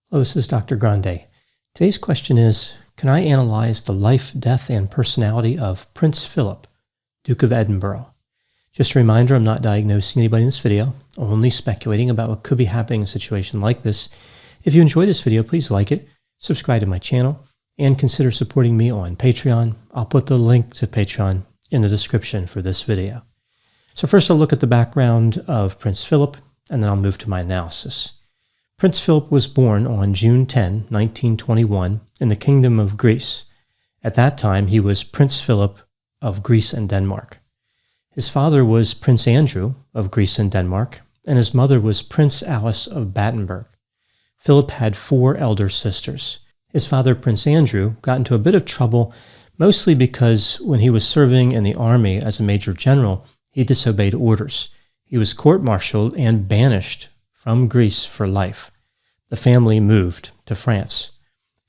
Hello, this is Dr. Grande. Today's question is, can I analyze the life, death, and personality of Prince Philip, Duke of Edinburgh? Just a reminder, I'm not diagnosing anybody in this video, only speculating about what could be happening in a situation like this. If you enjoyed this video, please like it, subscribe to my channel, and consider supporting me on Patreon. I'll put the link to Patreon in the description for this video. So first I'll look at the background of Prince Philip, and then I'll move to my analysis. Prince Philip was born on June 10, 1921, in the Kingdom of Greece. At that time, he was Prince Philip of Greece and Denmark. His father was Prince Andrew of Greece and Denmark, and his mother was Prince Alice of Battenberg. Philip had 4 elder sisters. His father, Prince Andrew, got into a bit of trouble, mostly because when he was serving in the army as a major general, he disobeyed orders. He was court-martialed and banished from Greece for life. The family moved to France.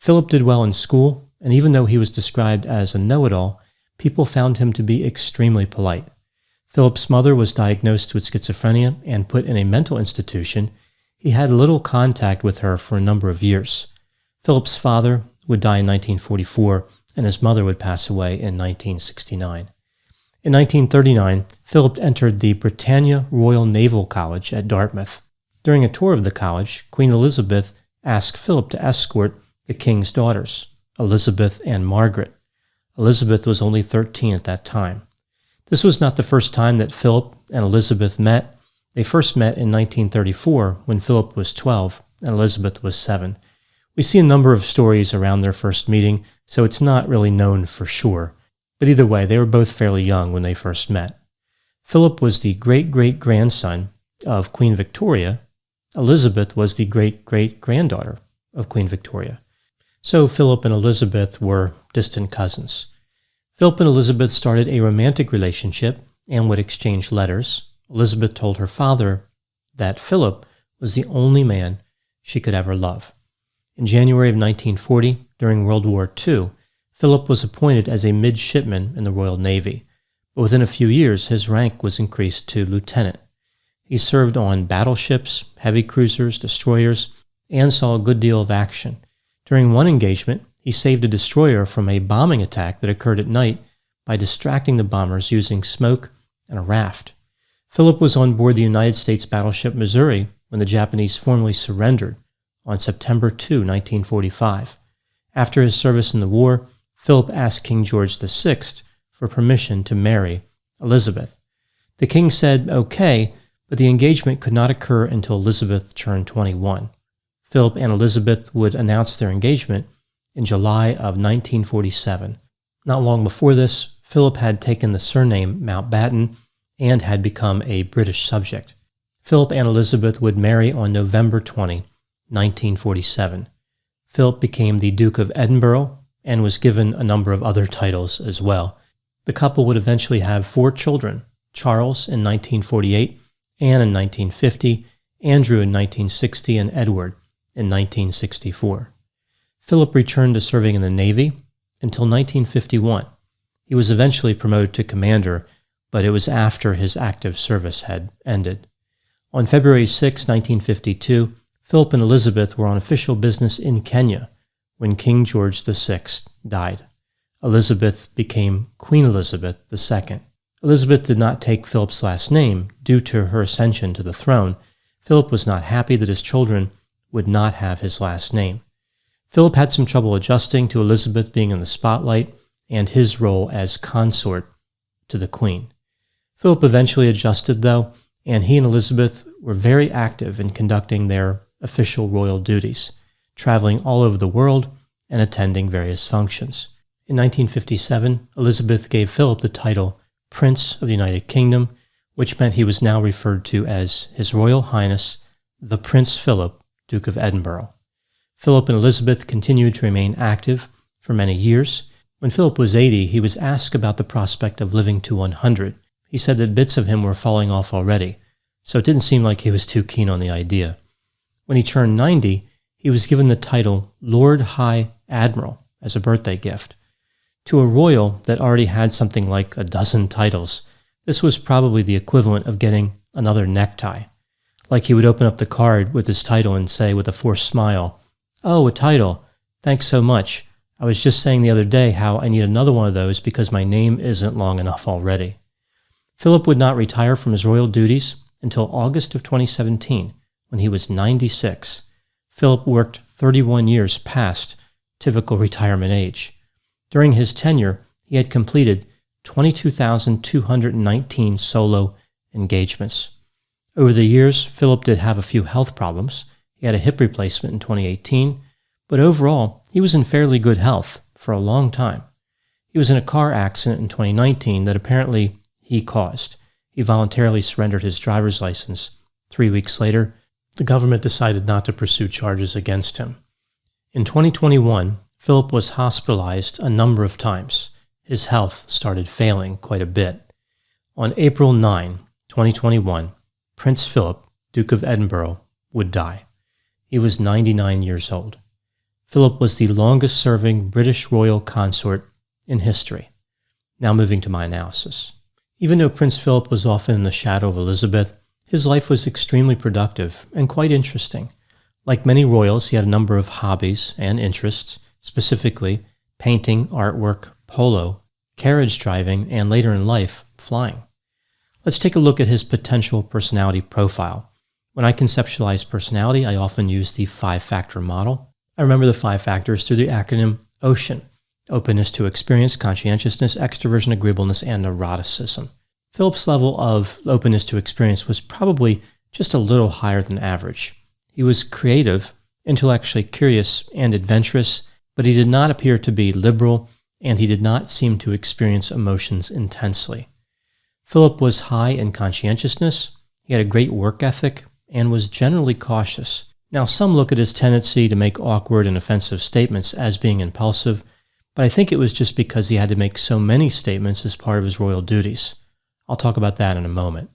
Philip did well in school, and even though he was described as a know-it-all, people found him to be extremely polite. Philip's mother was diagnosed with schizophrenia and put in a mental institution. He had little contact with her for a number of years. Philip's father would die in 1944, and his mother would pass away in 1969. In 1939, Philip entered the Britannia Royal Naval College at Dartmouth. During a tour of the college, Queen Elizabeth asked Philip to escort the king's daughters, Elizabeth and Margaret. Elizabeth was only 13 at that time. This was not the first time that Philip and Elizabeth met. They first met in 1934 when Philip was 12 and Elizabeth was 7. We see a number of stories around their first meeting, so it's not really known for sure. But either way, they were both fairly young when they first met. Philip was the great-great-grandson of Queen Victoria. Elizabeth was the great-great-granddaughter of Queen Victoria. So Philip and Elizabeth were distant cousins. Philip and Elizabeth started a romantic relationship and would exchange letters. Elizabeth told her father that Philip was the only man she could ever love. In January of 1940, during World War II, Philip was appointed as a midshipman in the Royal Navy, but within a few years his rank was increased to lieutenant. He served on battleships, heavy cruisers, destroyers, and saw a good deal of action. During one engagement, he saved a destroyer from a bombing attack that occurred at night by distracting the bombers using smoke and a raft. Philip was on board the United States battleship Missouri when the Japanese formally surrendered on September 2, 1945. After his service in the war, Philip asked King George VI for permission to marry Elizabeth. The king said okay, but the engagement could not occur until Elizabeth turned 21. Philip and Elizabeth would announce their engagement in July of 1947. Not long before this, Philip had taken the surname Mountbatten and had become a British subject. Philip and Elizabeth would marry on November 20, 1947. Philip became the Duke of Edinburgh and was given a number of other titles as well. The couple would eventually have 4 children, Charles in 1948, Anne in 1950, Andrew in 1960, and Edward in 1964. Philip returned to serving in the Navy until 1951. He was eventually promoted to commander, but it was after his active service had ended. On February 6, 1952, Philip and Elizabeth were on official business in Kenya when King George VI died. Elizabeth became Queen Elizabeth II. Elizabeth did not take Philip's last name due to her ascension to the throne. Philip was not happy that his children would not have his last name. Philip had some trouble adjusting to Elizabeth being in the spotlight and his role as consort to the Queen. Philip eventually adjusted, though, and he and Elizabeth were very active in conducting their official royal duties, traveling all over the world and attending various functions. In 1957, Elizabeth gave Philip the title Prince of the United Kingdom, which meant he was now referred to as His Royal Highness, the Prince Philip, Duke of Edinburgh. Philip and Elizabeth continued to remain active for many years. When Philip was 80, he was asked about the prospect of living to 100. He said that bits of him were falling off already, so it didn't seem like he was too keen on the idea. When he turned 90, he was given the title Lord High Admiral as a birthday gift. To a royal that already had something like a dozen titles, this was probably the equivalent of getting another necktie. Like he would open up the card with his title and say with a forced smile, "Oh, a title. Thanks so much. I was just saying the other day how I need another one of those because my name isn't long enough already." Philip would not retire from his royal duties until August of 2017, when he was 96. Philip worked 31 years past typical retirement age. During his tenure, he had completed 22,219 solo engagements. Over the years, Philip did have a few health problems. He had a hip replacement in 2018, but overall, he was in fairly good health for a long time. He was in a car accident in 2019 that apparently he caused. He voluntarily surrendered his driver's license. 3 weeks later, the government decided not to pursue charges against him. In 2021, Philip was hospitalized a number of times. His health started failing quite a bit. On April 9, 2021, Prince Philip, Duke of Edinburgh, would die. He was 99 years old. Philip was the longest-serving British royal consort in history. Now moving to my analysis. Even though Prince Philip was often in the shadow of Elizabeth, his life was extremely productive and quite interesting. Like many royals, he had a number of hobbies and interests, specifically painting, artwork, polo, carriage driving, and later in life, flying. Let's take a look at his potential personality profile. When I conceptualize personality, I often use the 5-factor model. I remember the 5 factors through the acronym OCEAN: openness to experience, conscientiousness, extroversion, agreeableness, and neuroticism. Philip's level of openness to experience was probably just a little higher than average. He was creative, intellectually curious, and adventurous, but he did not appear to be liberal, and he did not seem to experience emotions intensely. Philip was high in conscientiousness, he had a great work ethic, and was generally cautious. Now, some look at his tendency to make awkward and offensive statements as being impulsive, but I think it was just because he had to make so many statements as part of his royal duties. I'll talk about that in a moment.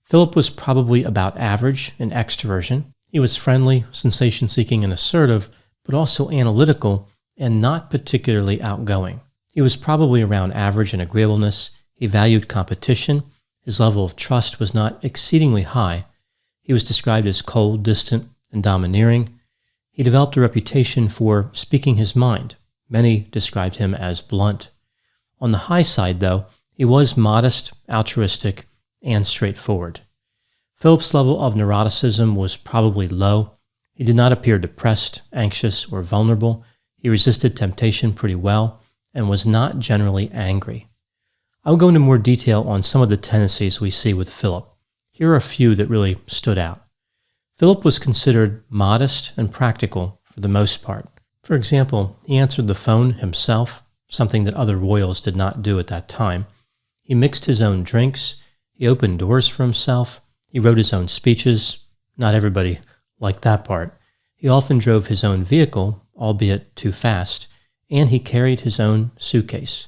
Philip was probably about average in extroversion. He was friendly, sensation-seeking, and assertive, but also analytical and not particularly outgoing. He was probably around average in agreeableness. He valued competition. His level of trust was not exceedingly high. He was described as cold, distant, and domineering. He developed a reputation for speaking his mind. Many described him as blunt. On the high side, though, he was modest, altruistic, and straightforward. Philip's level of neuroticism was probably low. He did not appear depressed, anxious, or vulnerable. He resisted temptation pretty well and was not generally angry. I will go into more detail on some of the tendencies we see with Philip. Here are a few that really stood out. Philip was considered modest and practical for the most part. For example, he answered the phone himself, something that other royals did not do at that time. He mixed his own drinks. He opened doors for himself. He wrote his own speeches. Not everybody liked that part. He often drove his own vehicle, albeit too fast, and he carried his own suitcase.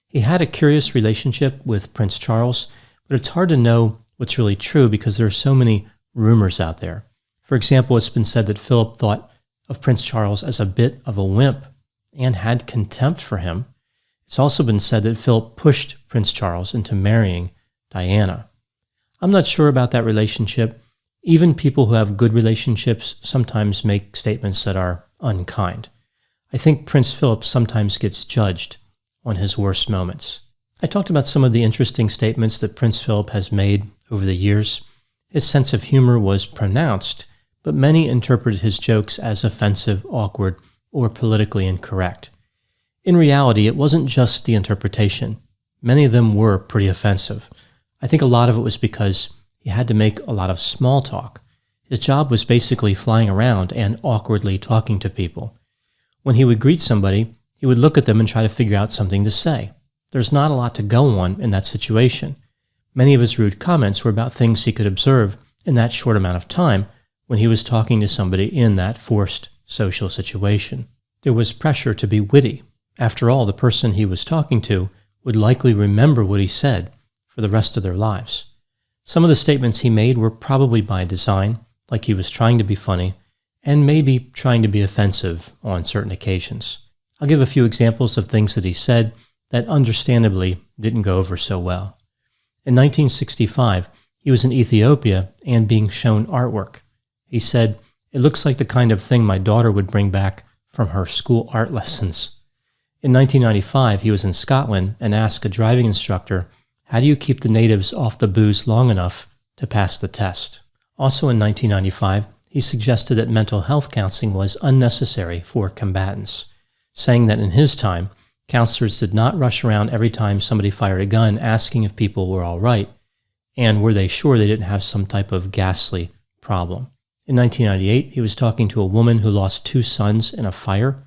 He had a curious relationship with Prince Charles, but it's hard to know what's really true because there are so many rumors out there. For example, it's been said that Philip thought of Prince Charles as a bit of a wimp and had contempt for him. It's also been said that Philip pushed Prince Charles into marrying Diana. I'm not sure about that relationship. Even people who have good relationships sometimes make statements that are unkind. I think Prince Philip sometimes gets judged on his worst moments. I talked about some of the interesting statements that Prince Philip has made over the years. His sense of humor was pronounced, but many interpreted his jokes as offensive, awkward, or politically incorrect. In reality, it wasn't just the interpretation. Many of them were pretty offensive. I think a lot of it was because he had to make a lot of small talk. His job was basically flying around and awkwardly talking to people. When he would greet somebody, he would look at them and try to figure out something to say. There's not a lot to go on in that situation. Many of his rude comments were about things he could observe in that short amount of time when he was talking to somebody in that forced social situation. There was pressure to be witty. After all, the person he was talking to would likely remember what he said for the rest of their lives. Some of the statements he made were probably by design, like he was trying to be funny, and maybe trying to be offensive on certain occasions. I'll give a few examples of things that he said that understandably didn't go over so well. In 1965, he was in Ethiopia and being shown artwork. He said, It looks like the kind of thing my daughter would bring back from her school art lessons. In 1995, he was in Scotland and asked a driving instructor, how do you keep the natives off the booze long enough to pass the test? Also in 1995, he suggested that mental health counseling was unnecessary for combatants, saying that in his time, counselors did not rush around every time somebody fired a gun asking if people were all right, and were they sure they didn't have some type of ghastly problem. In 1998, he was talking to a woman who lost 2 sons in a fire.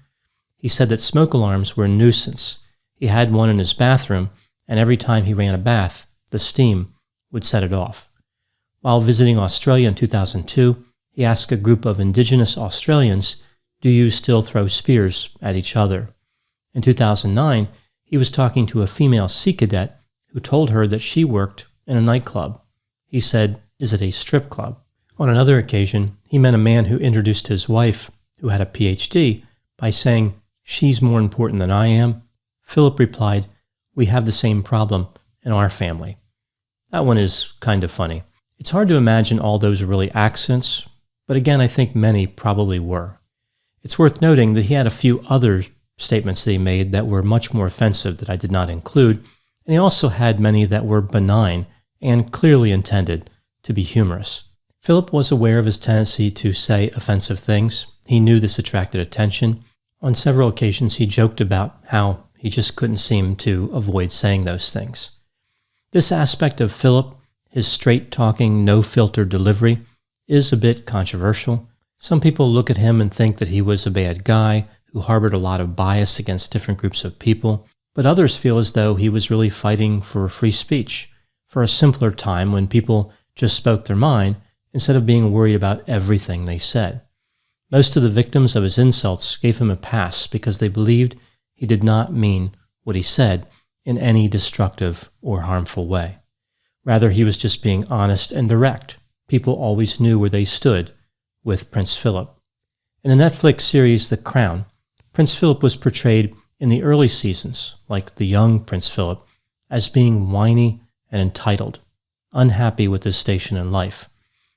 He said that smoke alarms were a nuisance. He had one in his bathroom, and every time he ran a bath, the steam would set it off. While visiting Australia in 2002, he asked a group of indigenous Australians, do you still throw spears at each other? In 2009, he was talking to a female sea cadet who told her that she worked in a nightclub. He said, is it a strip club? On another occasion, he met a man who introduced his wife, who had a PhD, by saying, she's more important than I am. Philip replied, we have the same problem in our family. That one is kind of funny. It's hard to imagine all those were really accidents, but again, I think many probably were. It's worth noting that he had a few other statements that he made that were much more offensive that I did not include, and he also had many that were benign and clearly intended to be humorous. Philip was aware of his tendency to say offensive things. He knew this attracted attention. On several occasions, he joked about how he just couldn't seem to avoid saying those things. This aspect of Philip, his straight-talking, no-filter delivery, is a bit controversial. Some people look at him and think that he was a bad guy who harbored a lot of bias against different groups of people, but others feel as though he was really fighting for free speech, for a simpler time when people just spoke their mind instead of being worried about everything they said. Most of the victims of his insults gave him a pass because they believed he did not mean what he said in any destructive or harmful way. Rather, he was just being honest and direct. People always knew where they stood with Prince Philip. In the Netflix series The Crown, Prince Philip was portrayed in the early seasons, like the young Prince Philip, as being whiny and entitled, unhappy with his station in life.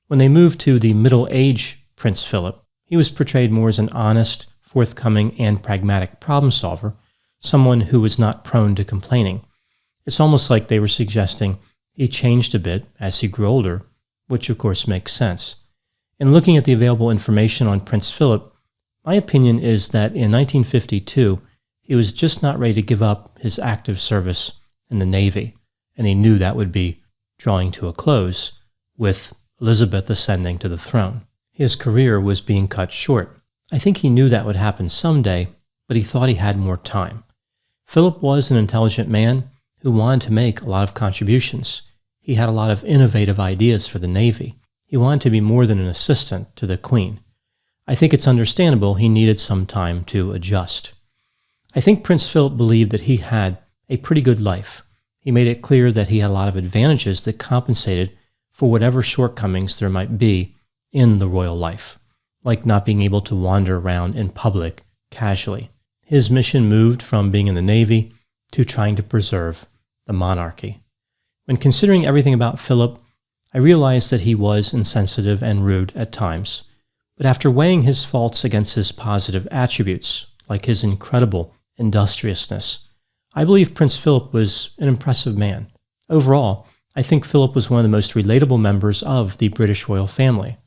When they moved to the middle-aged Prince Philip, he was portrayed more as an honest, forthcoming, and pragmatic problem solver, someone who was not prone to complaining. It's almost like they were suggesting he changed a bit as he grew older, which of course makes sense. In looking at the available information on Prince Philip, my opinion is that in 1952, he was just not ready to give up his active service in the Navy, and he knew that would be drawing to a close with Elizabeth ascending to the throne. His career was being cut short. I think he knew that would happen someday, but he thought he had more time. Philip was an intelligent man who wanted to make a lot of contributions. He had a lot of innovative ideas for the Navy. He wanted to be more than an assistant to the Queen. I think it's understandable he needed some time to adjust. I think Prince Philip believed that he had a pretty good life. He made it clear that he had a lot of advantages that compensated for whatever shortcomings there might be in the royal life, like not being able to wander around in public casually. His mission moved from being in the Navy to trying to preserve the monarchy. When considering everything about Philip, I realized that he was insensitive and rude at times, but after weighing his faults against his positive attributes, like his incredible industriousness, I believe Prince Philip was an impressive man. Overall, I think Philip was one of the most relatable members of the British royal family,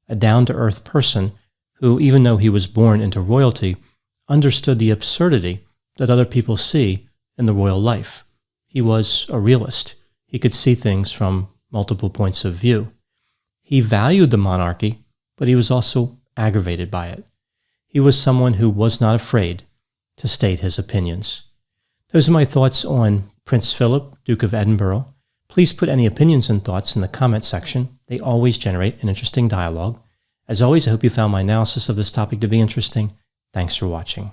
a down-to-earth person who, even though he was born into royalty, understood the absurdity that other people see in the royal life. He was a realist. He could see things from multiple points of view. He valued the monarchy, but he was also aggravated by it. He was someone who was not afraid to state his opinions. Those are my thoughts on Prince Philip, Duke of Edinburgh. Please put any opinions and thoughts in the comment section. They always generate an interesting dialogue. As always, I hope you found my analysis of this topic to be interesting. Thanks for watching.